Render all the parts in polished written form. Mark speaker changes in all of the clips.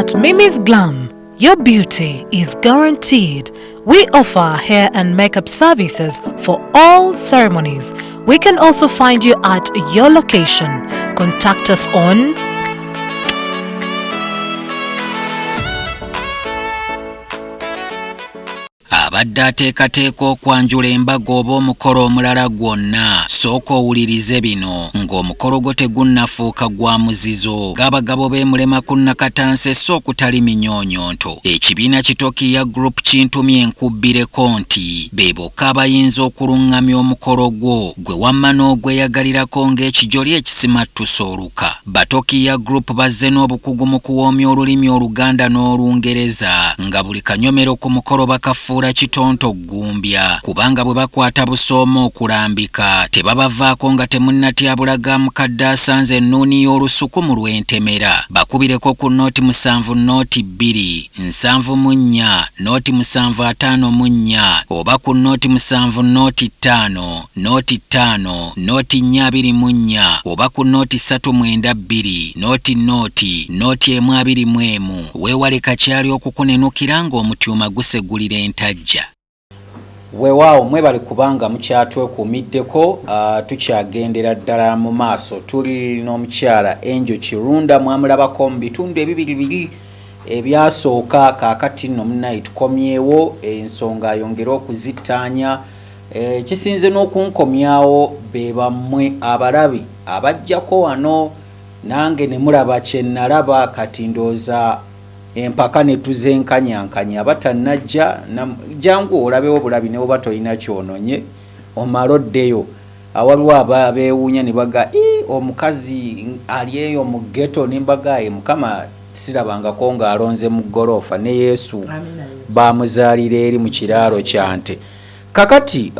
Speaker 1: At Mimi's Glam, your beauty is guaranteed. We offer hair and makeup services for all ceremonies. We can also find you at your location. Contact us on
Speaker 2: abadde ateekateeka okwanjula embaga oba omukolo omulala gwonna sooka owulirize bino ng'omukolo gwo tegunnafuuka gwa muzizo ng'abagabo b'emulema ku nnakatansi so okutali minyonyonto ekibiina kitokiya group kintumye enkubbireko nti be bokka abayinza okuluŋŋamya omukolo gwo gwe wamma n'ogweyagalirako ng'ekijoli ekisimattusa oluka batokiya group bazze n'obukugu mu kuwoomya olulimi Oluganda n'Olungereza nga buli kanyomero ku mukolo bakafuula kitonto gumbya kubanga bwe bakwata busoomo okulambika tebabavaako nga temunnatyabulaga mukadde asanze ennuuni y'olusuku mu lw'entemera bakubireko ku nooti 7 nooti 2 7 nooti 754 oba ku nooti 7 nooti 5 nooti 5 nooti 424 oba ku nooti 392 nooti 121 weewale kakyali okukunenukira ng'omutyuma gusegulira entajja.
Speaker 3: Weewaawo mwebale kubanga mukyatwekuumiddeko tukyagendera ddala mu maaso tuli n'omukyala Angel Kirunda mwamulabako mu bitundu ebibiri ebyasooka kaakati nno munnaye tukomyewo ensonga ayongera okuzittaanya kisinze n'okunkomyawo be bammwe abalabi abajjako wano nange ne mulaba kye nalaba kati ndooza empaka ne tuzenkanyankanya abatannajja jangu olabewo bulabi ne oba tolina kyononye omaloddeyo awaliwo abeewuunya ne baga omukazi ali eyo mu ghetto n'embagaye mukama sirabangako ng'alonze mu ggoloofa ne Yesu baamuzaalira eri mu kiraalo kyante kakati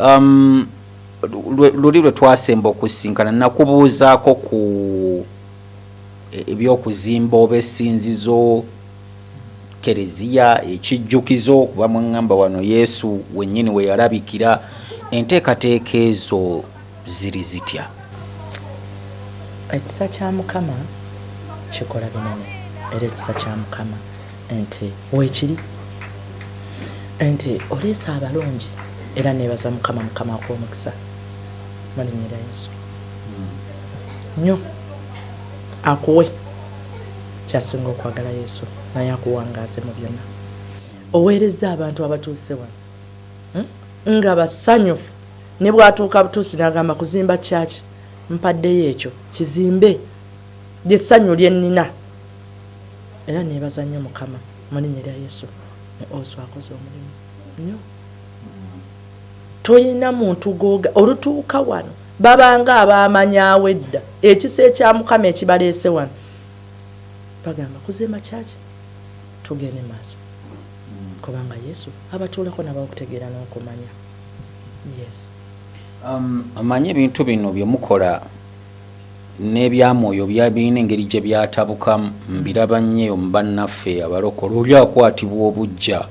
Speaker 3: luli lwe twasemba okusinkana nakubuuzaako ku ebyokuzimba oba essinzizo kereziya ekijjukizo kuba mwangamba wano Yesu wennyini we yalabikira enteekateeka ezo ziri zitya?
Speaker 4: Ekisa kya Mukama kikola binene era ekisa kya Mukama nti weekiri nti oleesa abalungi era neebaza Mukama akw'omukisa mu linnya lya Yesu nnyo akuwe kyasinga okwagala Yesu naye akuwangaaze mu byonna oweereza abantu abatuuse wano nga basanyufu ne bw'atuuka butuusi n'agamba kuzimba kyaki mpaddeyo ekyo kizimbe lyessanyu lye nnina era neebaza nnyo Mukama mu linnya lya Yesu ne ozo akoze omulimu nnyo toyina muntu googa olutuuka wano babanga abamanyaawo edda ekisa ekya Mukama ekibaleese wano bagamba kuzimba kyaki tugende maaso kubanga Yesu abatuulako n'abakutegeera n'okumanya. Yes.
Speaker 3: Amanye ebintu bino bye mukola n'ebyamwoyo byabirina engeri gye byatabuka mbiraba nnyo mu bannaffe abalokole oli akwatibwa obujja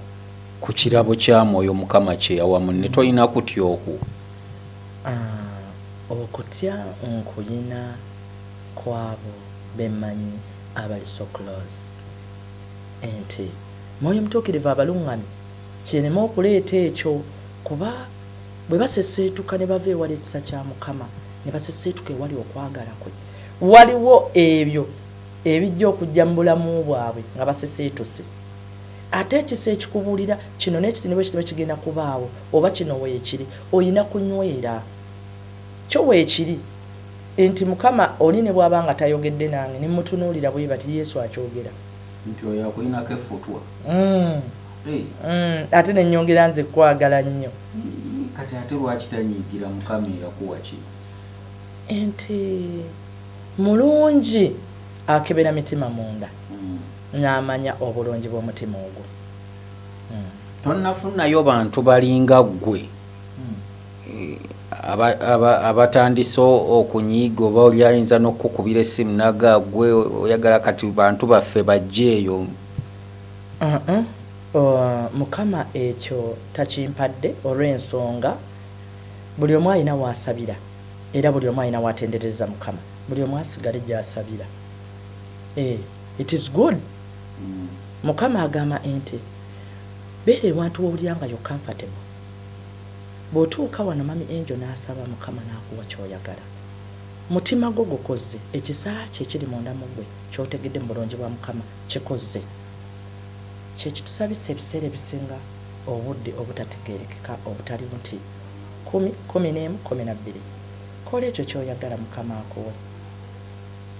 Speaker 3: ku kirabo kya mwoyo Mukama kye awamu ne tolina kutya oku.
Speaker 4: Okutya nkuyina kwabo bemmanyi abali so close enti mwoyo mutuukirivu abaluŋŋami kyenema okuleeta ekyo kuba bwe baseseetuka ne bava ewali ekisa kya Mukama ne baseseetuka ewali okwagala kwe waliwo ebyo ebijja okujja mu bulamu bwabwe nga baseseetuse ate ekisa ekikubuulira kino n'ekitini bwe kitebe kigenda kubaawo oba kino weekiri oyina kunywera kyo weekiri enti Mukama oli ne bw'aba nga tayogedde nange ne mutunuulira bwe bati Yesu akyogera
Speaker 3: nti oyo akulinako effutwa
Speaker 4: ate ne nnyongera nze kwagala nnyo
Speaker 3: kati ate lwaki tanyiigira Mukama eyakuwa ki
Speaker 4: enti mulungi akebera mitima munda n'amanya obulungi bw'omutima ogwo
Speaker 3: tonnafunayo bantu balinga ggwe abatandise okunyiiga oba oli ayinza n'okukubira essimu naga gwe oyagala kati bantu baffe bajje eyo.
Speaker 4: Mukama ekyo takimpadde olw'ensonga buli omu alina waasabira era buli omu alina waatendereza Mukama buli omu asigale gy'asabira. It is good Mukama agamba ente beere wantu w'olyanga yo comfortable. Bw'otuuka wano mami Angel n'asaba Mukama n'akuwa ky'oyagala. Mutima gwo gukoze ekisaa kye kiri munda mu gwe ky'otegedde mu bulungi bwa Mukama kikoze. Kye kitusabisa ebiseera ebisinga obudde obutategeerekeka obutali nti 10, 11, 12. Kola ekyo ky'oyagala Mukama akuwe.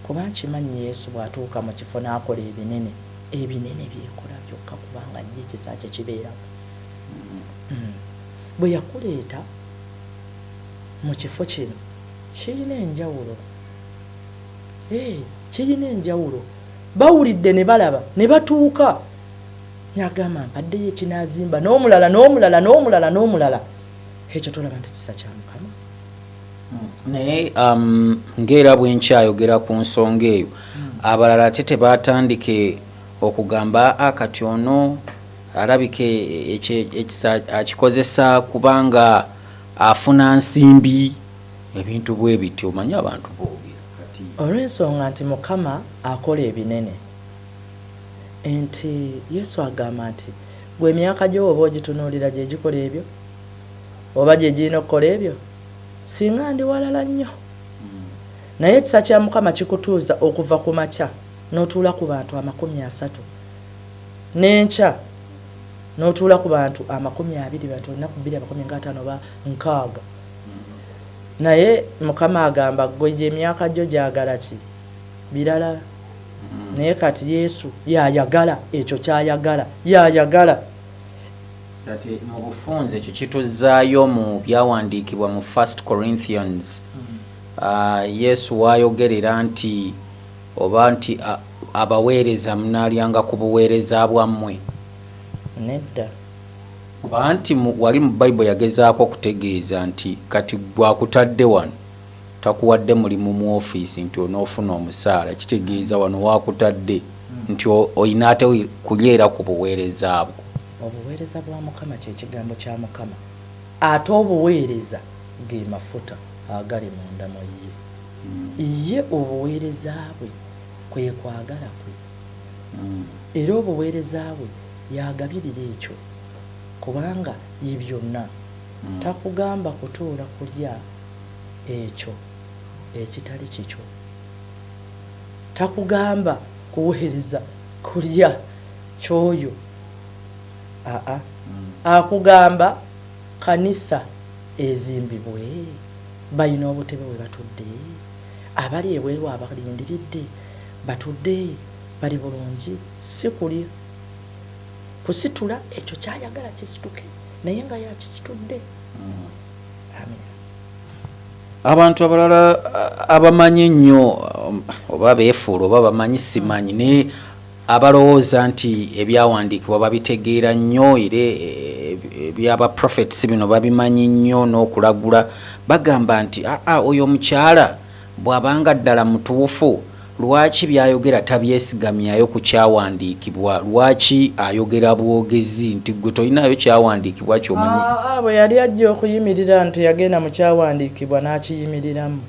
Speaker 4: Kuba nkimanyi Yesu bw'atuuka mu kifo n'akola ebinene byekola byokka kubanga ye ekisaa kye kibeeramu. Bwe yakuleeta mu kifo kino kirina enjawulo. Kirina enjawulo. Bawulidde ne balaba ne batuuka. N'agamba mpaddeyo ekinaazimba n'omulala. Ekyo tolaba nti kisa kya Mukama.
Speaker 3: Naye ng'era bwe nkyayogera ku nsonga eyo, abalala ate tebatandike okugamba kati ono alabike ekisa akikozesa kubanga afuna nsimbi, ebintu bwe bityo. Omanyi abantu boogera kati
Speaker 4: olw'ensonga nti Mukama akola ebinene. Enti Yesu agamba nti gwe emyaka gyo oba ogitunuulira gye gikola ebyo oba gye girina okukola ebyo, singa ndi walala nnyo. Naye ekisa kya Mukama kikutuuza okuva ku makya n'otuula ku bantu 30, n'enkya n'otuula ku bantu 20, bantu olunaku 250 oba 60. Naye Mukama agamba gwe emyaka gyo gyagala ki birala. Naye kati Yesu yayagala ekyo kyayagala, yayagala.
Speaker 3: Kati mu bufunze ekyo kituzaayo mu byawandiikibwa mu 1 Corinthians. Yesu waayogerera nti oba nti abaweereza munaalyanga ku buweereza bwammwe.
Speaker 4: Nedda.
Speaker 3: Kuba nti wali mu Bible yagezaako okutegeeza nti kati gwakutadde wano takuwadde mulimu mu ofiisi nti onoofuna omusaala. Kitegeeza wano waakutadde nti oyina ate kulyera ku buweereza bwo.
Speaker 4: Obuweereza bwa Mukama kye kigambo kya Mukama. Ate obuweereza ge mafuta agali munda mu ye. Ye obuweereza bwe kwe kwagala kwe. Era obuweereza bwe yagabirira ekyo kubanga ye byonna. Takugamba kutuula kulya ekyo ekitali kikyo. Takugamba kuweereza kulya kyoyo. Akugamba kanisa ezimbibwe, balina obutebe bwe batudde, abali ebweru abalindiridde batudde bali bulungi, si kulya kusitula. Ekyo kyayagala kisituke naye nga yakisitudde. Amen.
Speaker 3: Abantu abalala abamanyi nnyo oba beefuula oba bamanyi simanyi naye abalowooza nti ebyawandiikibwa babitegeera nnyo era ebyaba prophets bino babimanyi nnyo n'okulagula, bagamba nti oyo omukyala bw'abanga ddala mutuufu, lwaki byayogera tabyesigamyayo ku kyawandiikibwa? Lwaki ayogera bwogezi nti gwe tolinayo kyawandiikibwa ky'omanyi?
Speaker 4: Bwe yali ajja okuyimirira nti yagenda mu kyawandiikibwa n'akiyimiriramo.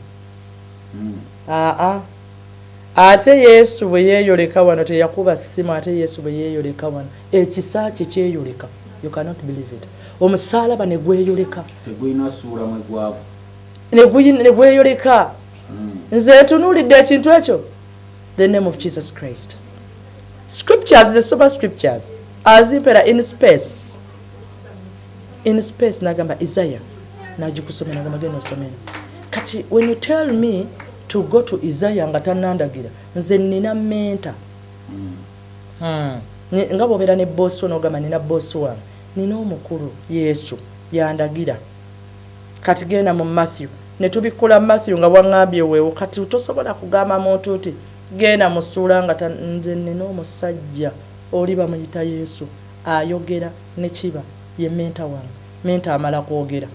Speaker 4: Ate Yesu bwe yeeyoleka wano teyakuba ssimu. Ate Yesu bwe yeeyoleka wano ekisa kye kyeyoleka. You cannot believe it. Omusaalaba ne gweyoleka.
Speaker 3: Tegulina ssuula mwe gwava.
Speaker 4: Ne gweyoleka. Nze tunuulidde ekintu ekyo. The name of Jesus Christ. Scriptures, the super scriptures, azimpera in space. In space nagamba Isaiah. Nagikusomera nagamba genda osomera. Kati when you tell me to go to Isaiah nga tanandagira, nze nina menta. Nga bw'obeera ne boss n'ogamba nina boss wange, nina omukulu Yesu yandagira. Kati genda mu Matthew ne tubikola Matthew nga bwaŋŋambye weewo. Kati tosobola kugamba muntu nti genda mu ssuula nga nze nina omusajja oli bamuyita Yesu ayogera ne kiba ye menta wange. Menta amala kwogera.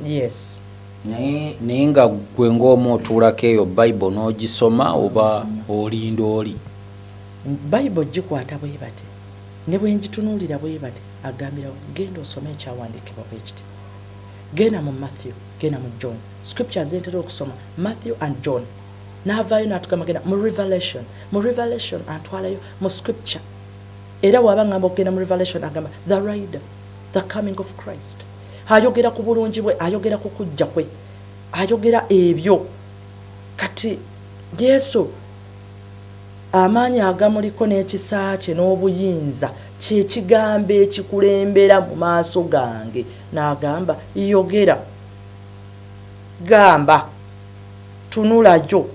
Speaker 4: Yes.
Speaker 3: Naye nga gwe ng'omu otuulako eyo Bible n'ogisoma oba olinda oli?
Speaker 4: Bible gikwata bwe bati ne bwe ngitunuulira bwe bati agambira genda osome ekyawandiikibwa bwe kiti. Genda mu Matthew, genda mu John. Scriptures zentera okusoma Matthew and John. n'avaayo n'atugamba genda mu revelation atwalayo mu scripture era waba ngamba okugenda mu revelation agamba the rider, the coming of Christ. Ayogera ku bulungi bwe, ayogera ku kujja kwe, ayogera ebyo. Kati Yesu amaanyi agamuliko n'ekisa kye n'obuyinza kye kigambo ekikulembera mu maaso gange, n'agamba yogera, gamba, tunulayo,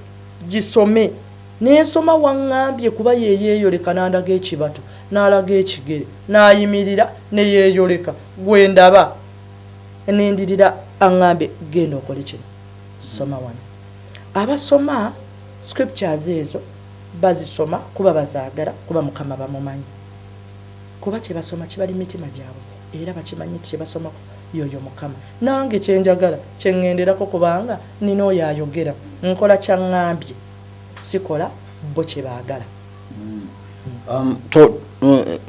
Speaker 4: gisome. N'ensoma waŋŋambye kuba yeeyoleka n'andaga ekibatu n'alaga ekigere n'ayimirira ne yeeyoleka gwe ndaba n'endirira aŋŋambe genda okole kino, soma wano. Abasoma scriptures ezo bazisoma kuba bazaagala, kuba Mukama bamumanyi, kuba kye basoma kibali mitima gyabwe era bakimanyi kye basomako yoyo Mukama. Nange kyenjagala kyengenderako kubanga nina oyo ayogera, nkola kyaŋŋambye, sikola bo kye baagala.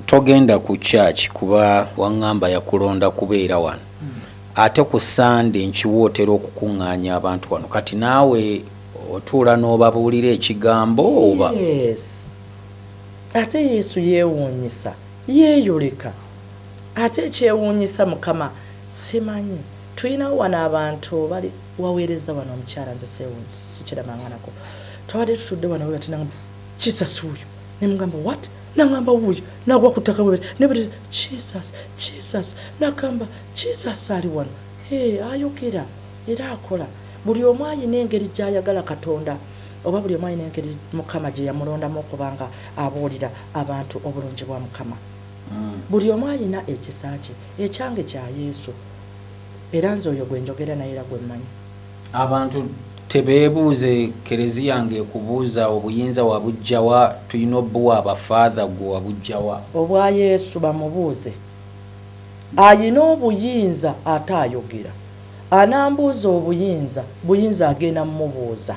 Speaker 3: Togenda ku church kuba waŋŋamba yakulonda kubeera wano, ate ku Sunday nkiwootera okukuŋŋaanya abantu wano, kati naawe otuula n'obabuulira ekigambo oba?
Speaker 4: Yes. Ate Yesu yeewuunyisa, yeeyoleka, ate ekyewuunyisa Mukama simanyi. Tulinawo wano abantu bali waweereza wano omukyala, nze sikiramanganako, twabadde tutudde wano we bati nagamba Jesus wuuyo, ne mugamba what? Nagamba wuuyo, nagwa ku ttaka we bati ne bati Jesus, nagamba Jesus ali wano. Ayogera era akola. Buli omu alina engeri gy'ayagala Katonda, oba buli omu alina engeri Mukama gye yamulondamu okubanga abuulira abantu obulungi bwa Mukama. Buli omu alina ekisa kye, ekyange kya Yesu, era nze oyo gwe njogera naye era gwe mmanyi.
Speaker 3: Abantu tebeebuuze Kereziya yange ekubuuza obuyinza wabujjawa, tulina obbuwa abafaatha gwe wabujjawa? Obwa
Speaker 4: Yesu bamubuuze. Ayina obuyinza ate ayogera. Anambuuza buyinza agenda mmubuuza.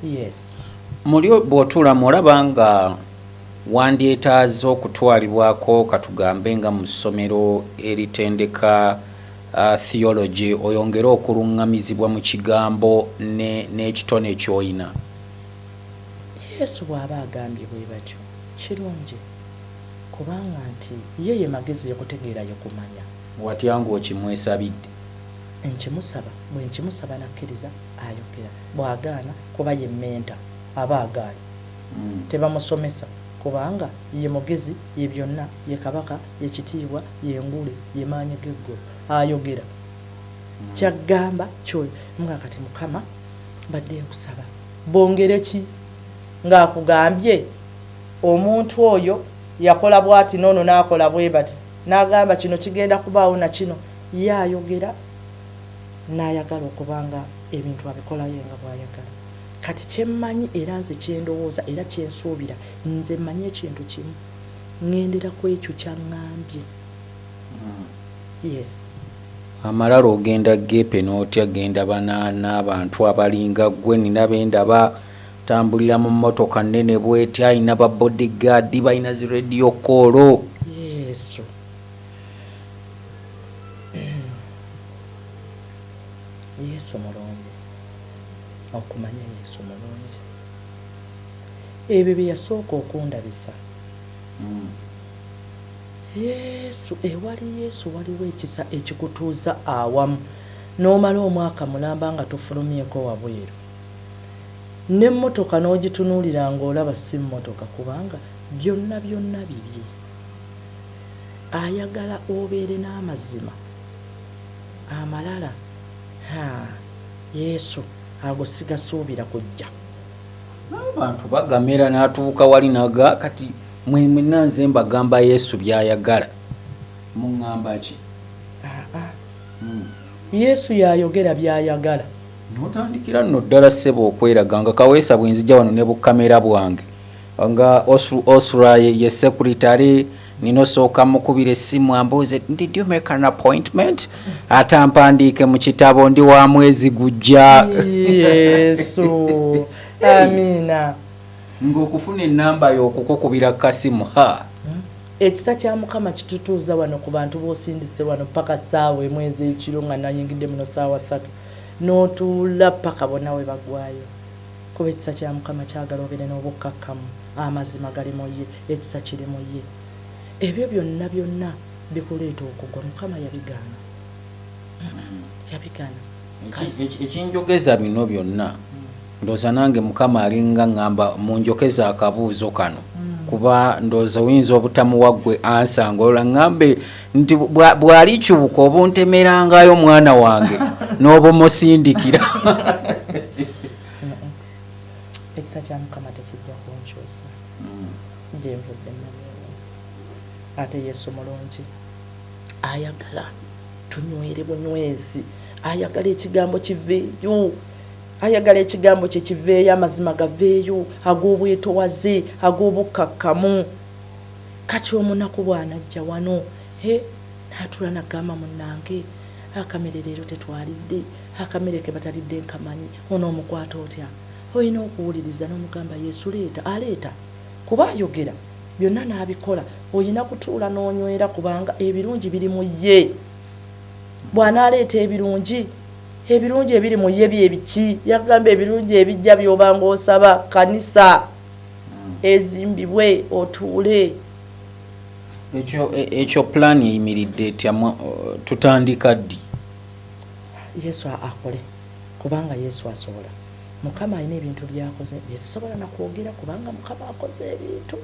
Speaker 4: Yes.
Speaker 3: Muli bw'otuula mulaba nga wandyetaaza okutwalibwako katugambe nga mu ssomero eritendeka theology, oyongere okuluŋŋamizibwa mu kigambo n'ekitone ky'oyina.
Speaker 4: Yesu bw'aba agambye bwe batyo kirungi, kubanga nti ye magezi yokutegeera yokumanya.
Speaker 3: Watya ng'okimwesabidde?
Speaker 4: Nkimusaba, bwe nkimusaba nakkiriza ayogera. Bw'agaana kuba ye menta aba agaali. Tebamusomesa kubanga ye mugezi, ye byonna, ye kabaka, ye kitiibwa, ye ngule, ye maanyi g'eggulu, ayogera. Kyagamba kyoyo. Mga kati Mukama badde nkusaba bongere ki ng'akugambye omuntu oyo yakola bwati noono n'akola bwe bati, n'agamba kino kigenda kubaawo na kino, ye ayogera n'ayagala okubanga ebintu abikolayo nga bw'ayagala. Kati kyemmanyi era nze kyendowooza era kyensuubira, nze mmanyi ekintu kimu, ŋŋendera ku ekyo kyaŋŋambye. Yes.
Speaker 3: Amalala ogenda gepe n'otya genda n'abantu abalinga gwe, nina bendaba tambulira mu mmotoka nnene bweti, ayina ba bodyguard, balina zi radio call.
Speaker 4: Yesu. Yesu mulungi, okumanya Yesu mulungi. Ebyo bye yasooka okundabisa. Yesu, ewali Yesu waliwo ekisa ekikutuuza awamu, n'omala omwaka mulamba nga tofulumyeko wabweru. N'emmotoka n'ogitunuulira ng'olaba si mmotoka, kubanga byonna bibye. Ayagala obeere n'amazima amalala. Yesu ago sigasuubira kujja.
Speaker 3: Abantu bagamera n'atuuka wali naga, kati mwenna nze mbagamba Yesu by'ayagala. Muŋŋamba ki?
Speaker 4: Yesu yayogera by'ayagala.
Speaker 3: Notandikira nno ddala ssebo okweraga nga kaweesa bwenzija wano ne bukamera bwange nga Osura ye secretary, ninosooka mukubira essimu ambuuze did you make an appointment? Atampandiike mu kitabo ndi wa mwezi gujja.
Speaker 4: Yesu. Amina.
Speaker 3: Ng'okufuna ennamba y'okukukubira kasimu
Speaker 4: Ekisa kya Mukama kitutuuza wano ku bantu b'osindise wano paka ssaawa emwezi ekiro nga nayingidde muno ssaawa 3 n'otuula paka bonna we bagwayo. kuba ekisa kya Mukama kyagala obeere n'obukkakkamu, amazima gali mu ye, ekisa kiri mu ye. Ebyo byonna bikuleeta okugwa. Mukama yabigaana. Yabigaana.
Speaker 3: Ekinjogeza bino byonna ndooza nange Mukama alinga ngamba munjokeza akabuuzo kano kuba ndooza oyinza obutamuwa ggwe ansa ngolola ngambe nti bw'ali kibuka oba ontemerangayo mwana wange n'oba omusindikira.
Speaker 4: Ekisa kya Mukama tekijja kunkyusa. Gyenvudde nabeewo. Ate Yesu mulungi ayagala tunywere bunywezi, ayagala ekigambo kiveeyo, ayagala ekigambo kye kiveeyo, amazima gaveeyo, ag'obwetowaze, ag'obukkakkamu. Kati omunaku bw'anajja wano n'atula n'agamba munnange akamere leero tetwalidde, akamere ke batalidde nkamanyi, onoomukwata otya? Olina okuwuliriza n'omugamba Yesu leeta, aleeta kuba ayogera byonna n'abikola. Olina kutuula n'onywera kubanga ebirungi biri mu ye. Bw'anaaleeta ebirungi ebiri mu ye byebiki? Yagamba ebirungi ebijja by'obanga osaba, kanisa ezimbibwe otuule.
Speaker 3: Ekyo plan eyimiridde etya tutandika ddi?
Speaker 4: Yesu akole kubanga Yesu asobola. Mukama alina ebintu byakoze byesobola nakwogera kubanga Mukama akoze ebintu.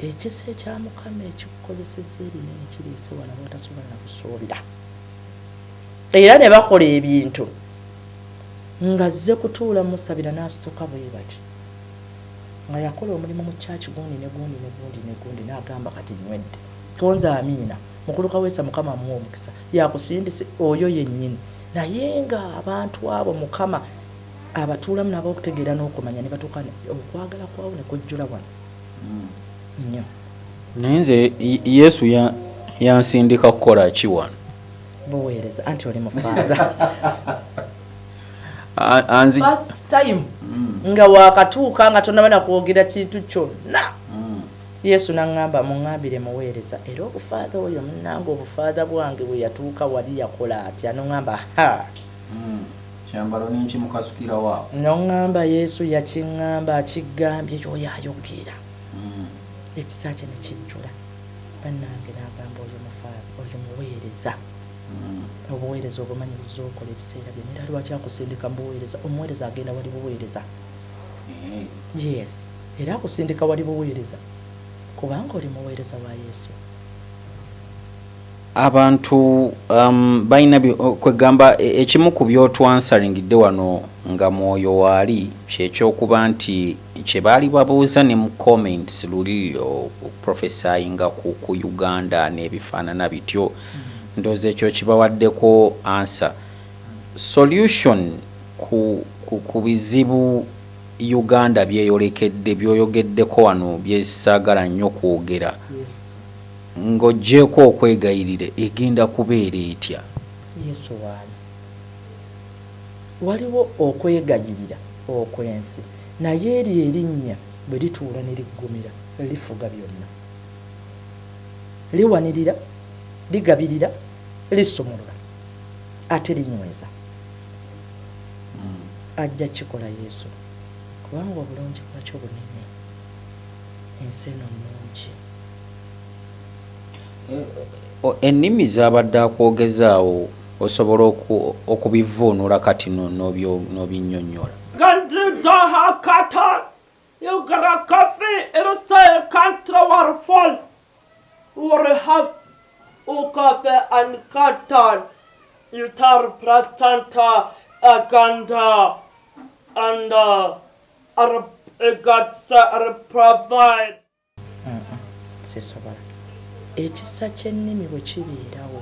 Speaker 4: Ekisa ekya Mukama ekikukozesezza ebinene kiriise wano bw'otasobola na kusuubira. Era ne bakola ebintu nga zze kutuula musabira n'asituka bwe bati nga yakola omulimu mu kyaki gundi n'agamba kati nywedde. Tonza amiina mukulu kaweesa Mukama amuwa omukisa yakusindise oyo yennyini. Naye nga abantu abo Mukama abatuulamu nabo okutegeera n'okumanya ne batuuka okwagala kwawo ne kujjula wano. Nnyo.
Speaker 3: Naye nze Yesu yansindika kukola ki wano?
Speaker 4: Buweereza anti oli mufaada. First time nga wakatuuka nga tonaba nakwogera kintu kyonna. Yesu n'angamba muŋŋambire muweereza era obufaada oyo munnange obufaada bwange bwe yatuuka wali yakola atya? N'oŋŋamba
Speaker 3: kyambalo n'enki mukasukira waawo.
Speaker 4: N'oŋŋamba Yesu yakiŋŋamba akigambye y'oyo ayogera. Ekisa kye ne kijjula. Bannange n'agamba oyo mufaada oyo muweereza. Obuweereza obumanyi buzza okola ebiseera byonna era lwaki akusindika mu buweereza? Omuweereza agenda wali buweereza. Yes, era akusindika wali buweereza kubanga oli muweereza wa Yesu.
Speaker 3: Abantu balina kwegamba ekimu ku byotwansalingidde wano nga mwoyo waali kyekyokuba nti kye baali babuuza ne mu comments luli oprofesayinga ku Uganda n'ebifaanana bityo. Ndooza ekyo kibawaddeko answer. Solution ku bizibu Uganda byeyolekedde byoyogeddeko wano byesaagala nnyo kwogera. Ng'oggyeko okwegayirire egenda kubeera etya?
Speaker 4: Yesu waali waliwo okwegayirira okwensi naye eri erinnya bwe lituula ne liggumira lifuga byonna. Liwanirira, ligabirira, lisumulula ate linyweza. Ajja kikola Yesu kubanga obulungi bwakyo bunene. Ensi eno nnungi.
Speaker 3: Ennimi z'abadde akwogezaawo osobola okubivuunula kati n'obinnyonnyola?
Speaker 5: Gandidaha katan yugara kafi irusay kantra warfol warhaf ukafe an katan yutar pratanta aganda and arab gatsa arab provide.
Speaker 4: Sisobola. Ekisa ky'ennimi bwe kibeerawo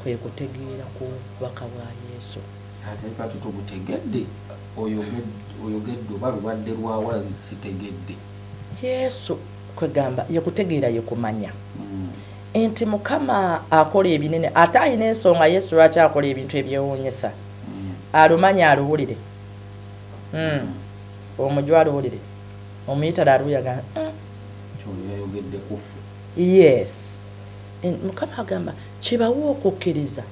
Speaker 4: kwe kutegeera ku bubaka bwa Yesu.
Speaker 3: Ate kati tugutegedde oyogedde oba lubadde lwawala sitegedde.
Speaker 4: Yesu kwegamba yekutegeera yekumanya enti Mukama akola ebinene ate ayina ensonga Yesu lwaki akola ebintu ebyewuunyisa. Alumanya aluwulire. Omujwa aluwulire. Omuyitala aluyaga.
Speaker 3: Yayogedde kufu.
Speaker 4: Yes. Mukama agamba kibawo okukkiriza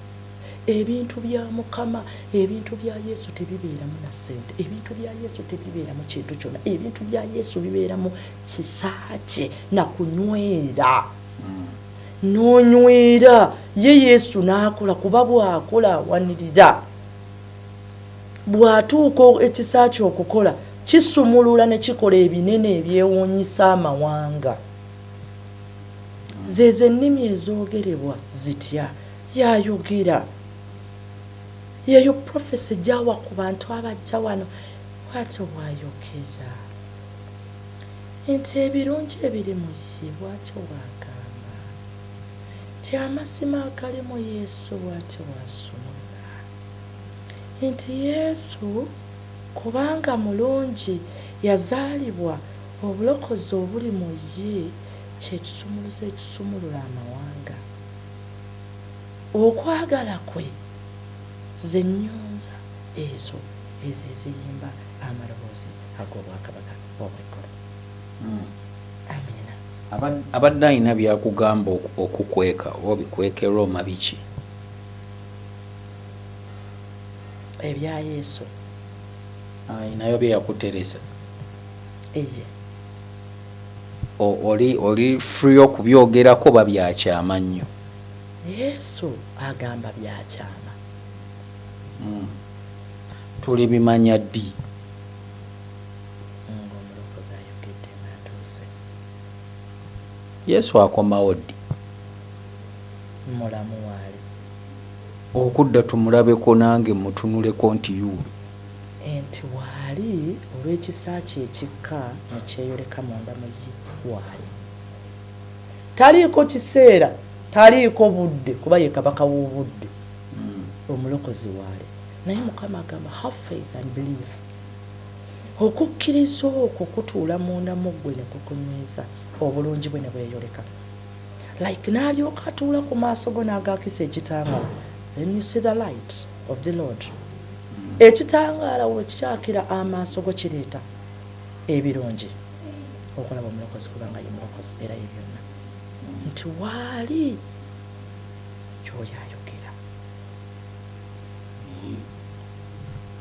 Speaker 4: ebintu bya Mukama, ebintu bya Yesu tebibeera mu ssente, ebintu bya Yesu tebibeera mu kintu kyonna, ebintu bya Yesu bibeera mu kisaache na kunywera. N'onywera ye Yesu n'akola kuba bw'akola wanirira. Bw'atuuka ekisaache okukola kisumulula ne kikola ebinene ebyewuunyisa amawanga. Zeeze ennimi ezoogerebwa zitya yayogera. Yeyo profesi gyawa ku bantu abajja wano bw'atyo bw'ayogera. Nti ebirungi ebiri mu ye bw'atyo bw'agamba. Nti amazima agali mu Yesu bw'atyo bw'asumulula. Nti Yesu kubanga mulungi yazaalibwa obulokozi obuli mu ye kyekisumuluzo ekisumulula amawanga. Okwagala kwe ze nnyonza ezo eziyimba amaloboozi ag'obwakabaka obw'eggulu. Amina.
Speaker 3: Abadde alina byakugamba okukweka oba bikweke Roma biki?
Speaker 4: Ebya Yesu
Speaker 3: nayo bye yakuteresa.
Speaker 4: Eye.
Speaker 3: Oli free okubyogerako babyakyama nnyo?
Speaker 4: Yesu agamba byakyama.
Speaker 3: Tuli bimanya ddi?
Speaker 4: Ng'omulokozi ayogedde n'atuuse.
Speaker 3: Yesu akomawo ddi?
Speaker 4: Mulamu waali.
Speaker 3: Okudda tumulabeko nange mutunuleko nti yuubi.
Speaker 4: Enti waali olw'ekisaaki ekikka ne kyeyoleka munda mu ye waali. Taliiko kiseera, taliiko budde kuba ye kabaka w'obudde. Omulokozi waali. Naye Mukama agamba have faith and believe. Okukkiriza okwo kutuula munda mu ggwe ne kukunyweza obulungi bwe ne bweyoleka. Like n'alyoka atuula ku maaso go n'agaakisa ekitangaala. Then you see the light of the Lord. Ekitangaala bwe kikyakira amaaso go kireeta ebirungi. Okulaba omulokozi kubanga ye mulokozi era ye byonna. Nti waali gy'oyo ayogera.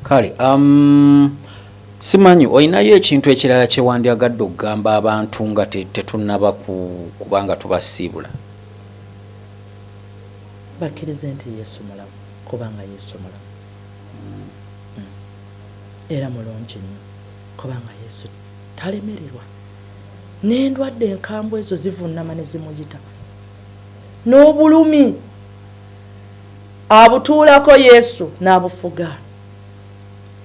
Speaker 3: Kale, simanyi olinayo ekintu ekirala kye wandyagadde okugamba abantu nga tetunnaba kubanga tubasiibula?
Speaker 4: Bakkirize nti Yesu mulamu kubanga Yesu mulamu. Era mulungi nnyo kubanga Yesu talemererwa. N'endwadde enkambwe ezo zivunnama ne zimuyita. N'obulumi abutuulako Yesu n'abufuga.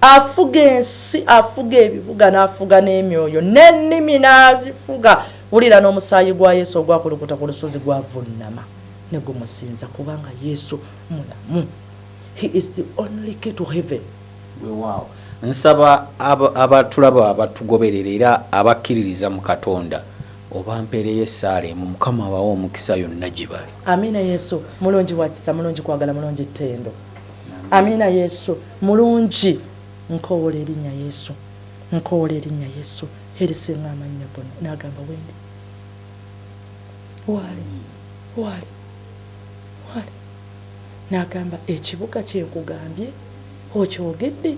Speaker 4: Afuga ensi, afuga ebibuga, n'afuga n'emyoyo, n'ennimi n'azifuga. Wulira n'omusaayi gwa Yesu ogwakulukuta ku lusozi gwavunnama ne gumusinza kubanga Yesu mulamu. He is the only key to heaven.
Speaker 3: Wow. Nsaba abatulaba abatugoberera era abakkiririza mu Katonda obampeereyo Saalemu, Mukama abawa omukisa yonna gye bali.
Speaker 4: Amina Yesu mulungi wa kisa, mulungi kwagala, mulungi ttendo. Amina Yesu mulungi. Nkoowola erinnya Yesu, nkoowola erinnya Yesu erisinga amannya gonna. N'agamba wendi waali. N'agamba ekibuga kye nkugambye okyogedde,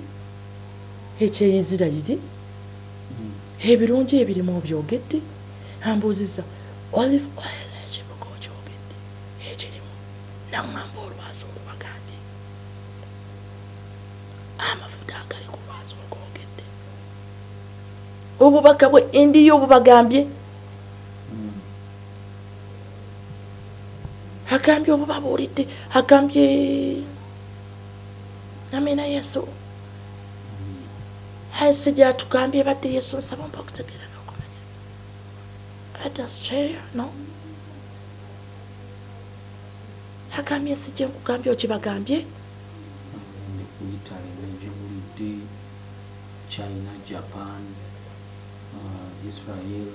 Speaker 4: eky'Isirayiri ebirungi ebirimu obyogedde. Ambuuziza olive oil ekibuga okyogedde ekirimu. Naŋŋamba olwazi olubagambye amafuta agali ku lwazi olwogedde. Obubaka bwe Indiya obubagambye. Agambye obubabuulidde, agambye amina Yesu. Hansi gy'atugambye badde Yesu nsaba mpa okutegeera n'okumanya. At Australia, no? Agambye ensi gye nkugambye okibagambye.
Speaker 3: China, Japan, Israel,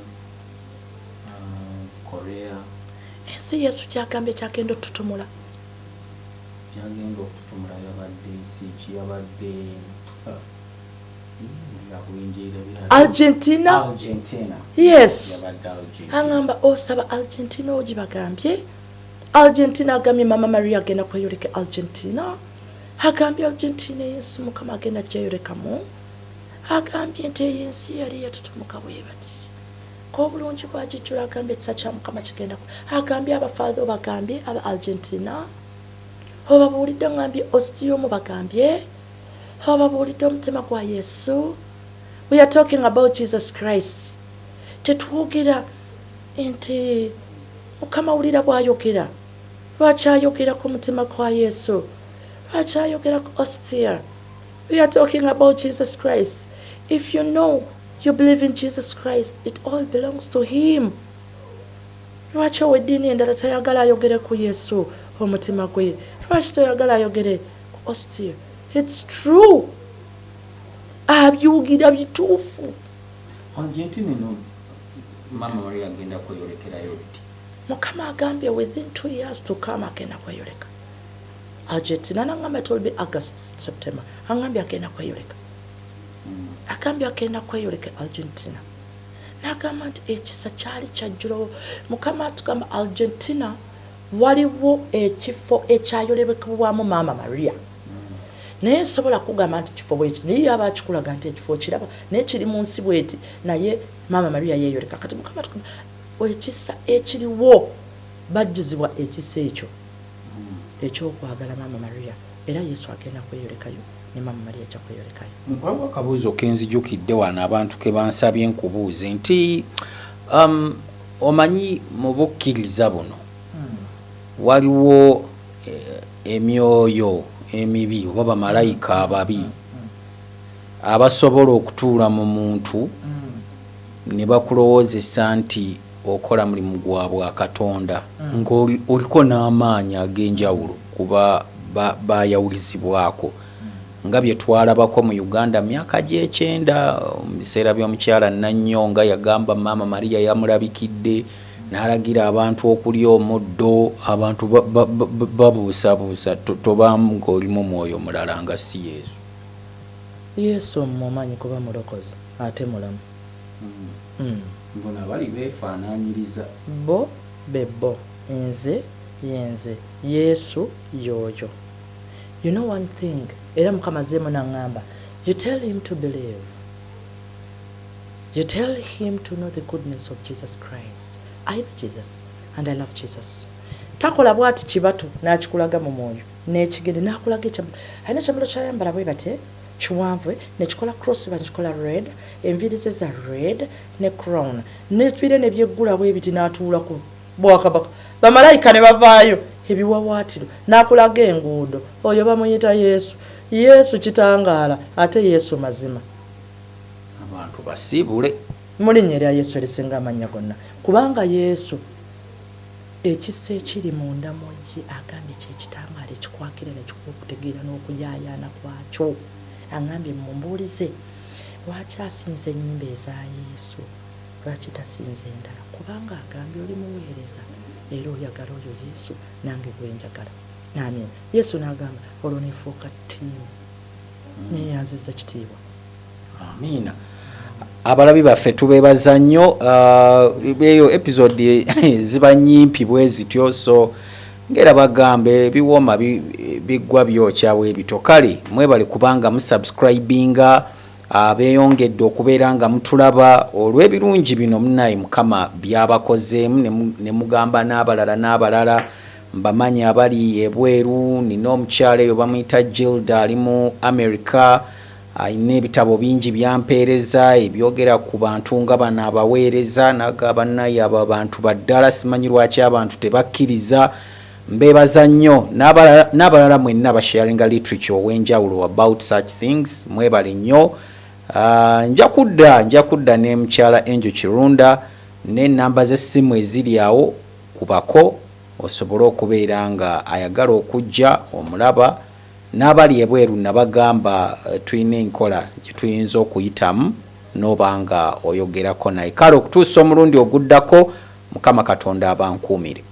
Speaker 3: Korea.
Speaker 4: Ensi Yesu kyagambye kyagenda otutumula.
Speaker 3: Kyagenda okututumula yabadde ensi yabadde
Speaker 4: Argentina. Yes.
Speaker 3: Yabadde Argentina.
Speaker 4: Angamba osaba Argentina ogibagambye. Argentina agambye mama Maria agenda kweyoleka Argentina. Agambye Argentina Yesu Mukama agenda kyeyolekamu. Agambye nti ensi yali yatutumuka bwe bati. Ko bulungi bwagijjula agambye ekisa kya Mukama kigenda. Agambye abafaado bagambye aba Argentina. Obabuulidde ngambye ostiomu bagambye. Obabuulidde omutima gwa Yesu. We are talking about Jesus Christ. Tetwogera nti Mukama wulira bw'ayogera. Lwaki ayogera ku mutima gwa Yesu? Lwaki ayogera ku ostia? We are talking about Jesus Christ. If you know, you believe in Jesus Christ, it all belongs to him. Lwaki ow'eddiini endala tayagala ayogere ku Yesu omutima gwe? Lwaki toyagala ayogere ku ostia? It's true. Abyugira bituufu.
Speaker 3: Argentina no mama Maria agenda kweyolekerayo biti.
Speaker 4: Mukama agambye within 2 years to come agenda kweyoleka. Argentina nangambye it will be August, September. Angambye agenda kweyoleka. Agambye agenda kweyoleka Argentina. Nagamba nti ekisa kyali kyajjulawo. Mukama atugamba Argentina waliwo ekifo ekyayolebekebwamu mama Maria. Naye nsobola kugamba nti kifo bweki naye aba akikulaga nti ekifo kiraba naye kiri mu nsi bweti naye mama Maria yeeyoleka. Kati Mukama atugamba ekisa ekiriwo bajjuzibwa ekisa ekyo ekyokwagala mama Maria, era Yesu agenda kweyolekayo ne mama Maria ajja kweyolekayo.
Speaker 3: Waliwo akabuuzo kenzijukidde wano abantu ke bansabye nkubuuze nti omanyi mu bukkiriza buno waliwo emyoyo emibi oba bamalayika ababi abasobola okutuula mu muntu ne bakulowoozesa nti okola mulimu gwabwe Katonda ng'oliko n'amaanyi ag'enjawulo kuba bayawulizibwako nga bye twalabako mu Uganda myaka gy'ekyenda mu biseera by'omukyala Nannyonga yagamba mama Maria yamulabikidde n'alagira abantu okulya omuddo abantu babuusabuusa tobaamu ng'olimu mwoyo mulala nga si Yesu.
Speaker 4: Yesu mumanyi kuba mulokozi ate mulamu.
Speaker 3: Mbona bali beefaanaanyiriza
Speaker 4: bo bebo nze yenze Yesu yoyo. You know one thing, era Mukama azzeemu n'aŋŋamba, you tell him to believe, you tell him to know the goodness of Jesus Christ. I know Jesus and I love Jesus. Takola bwati kibatu n'akikulaga mu mwoyo n'ekigere n'akulaga ekyambalo. Alina ekyambalo kyayambala bwe bate kiwanvu nekikola cross bakikola red, enviiri ze za red ne crown n'ebire ne byeggula bwe biti n'atuula ku bwakabaka. Bamalayika ne bavaayo ebiwawaatiro n'akulaga enguudo. Oyo bamuyita Yesu. Yesu kitangaala ate Yesu mazima.
Speaker 3: Abantu basiibule
Speaker 4: mu linnya lya Yesu erisinga amannya gonna, kubanga Yesu ekisa ekiri munda mu ye agambye kyekitangaala ekikwakira nekikukutegeera n'okuyaayaana kwakyo. Angambye mumbuulize lwaki asinze ennyimba eza Yesu, lwaki tasinze endala? Kubanga agambye oli muweereza era oyagala oyo Yesu nange gwenjagala. Amen. Yesu n'agamba olwo nefuuka ttiimu neyanziza kitiibwa.
Speaker 3: Amiina. Abalabi baffe tubeebaza nnyo. Eyo episode ziba nnyimpi bwe zityo, so ngera bagambe biwoma biggwa byokyawo ebito. Kale mwebale kubanga musubscribinga, beeyongedde okubeera nga mutulaba olw'ebirungi bino munaye Mukama byabakozeemu ne mugamba n'abalala mbamanyi abali ebweru. Nina omukyala eyo bamuyita Gilda ali mu America, ayina ebitabo bingi byampeereza ebyogera ku bantu nga bano abaweereza n'agamba naye abo abantu baddala simanyi lwaki abantu tebakkiriza. Mbeebaza nnyo n'abalala mwenna basharinga literature ow'enjawulo about such things. Mwebale nnyo. Nja kudda ne mukyala Angel Kirunda n'ennamba z'essimu eziri awo kubako osobole okubeera nga ayagala okujja omulaba. N'abali ebweru nabagamba tulina enkola gye tuyinza okuyitamu n'obanga oyogerako naye. Kale okutuusa omulundi oguddako, Mukama Katonda abankuumire.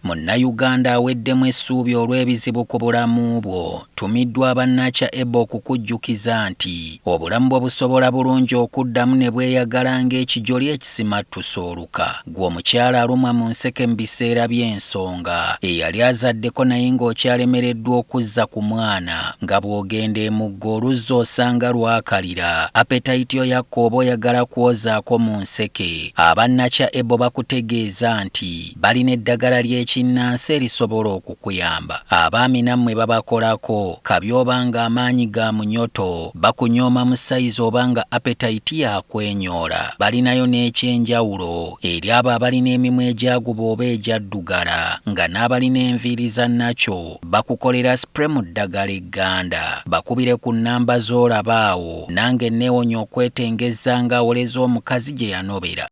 Speaker 2: Munnayuganda aweddemu essuubi olw'ebizibu ku bulamu bwo. Tumiddwa bannakya Ebo okukujjukiza nti obulamu bwo busobola bulungi okuddamu ne bweyagala ng'ekijoli ekisimattusa oluka. Gwe omukyala alumwa mu nseke mu biseera by'ensonga, eyali azaddeko naye ng'okyalemereddwa okuzza ku mwana, nga bw'ogenda emuggo oluzzi osanga lwakalira, appetite yo yakka oba oyagala kwozaako mu nseke. Abannakya Ebo bakutegeeza nti balina eddagala ly'ekinnansi erisobola okukuyamba. Abaami nammwe babakolako, kabi obanga amaanyi ga munyoto, bakunyooma mu sayizi obanga appetite yakwenyoola. Balinayo n'ekyenjawulo eri abo abalina emimwa egyaguba oba egyaddugala, nga n'abalina enviiri za nakyo bakukolera spray mu ddagala egganda. Bakubire ku nnamba z'olaba awo, nange neewonya okwetengeza nga awoleza omukazi gye yanobera.